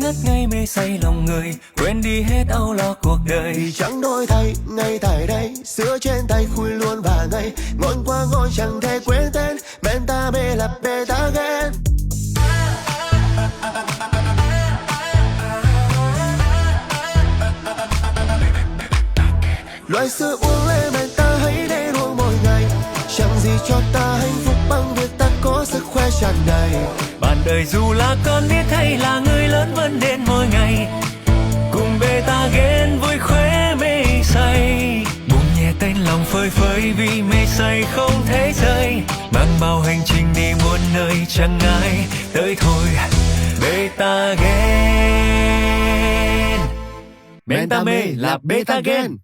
ngất ngây mê say lòng người, quên đi hết âu lo cuộc đời. Vì chẳng đổi thay ngay tại đây, sữa trên tay khui luôn và ngay, ngon quá ngon chẳng thể quên tên, beta bê là beta gen. Loại sữa uống lên beta hãy để uống mỗi ngày, chẳng gì cho ta hạnh phúc bằng việc ta có sức khỏe tràn đầy. Bạn đời dù là con nít hay là người lớn vẫn đến mỗi ngày, cùng beta gen vui khỏe mê say. Buông nhẹ tên lòng phơi phới vì mê say không thể rời, mang bao hành trình đi muôn nơi chẳng ai tới thôi. Beta gen, beta mê là beta gen.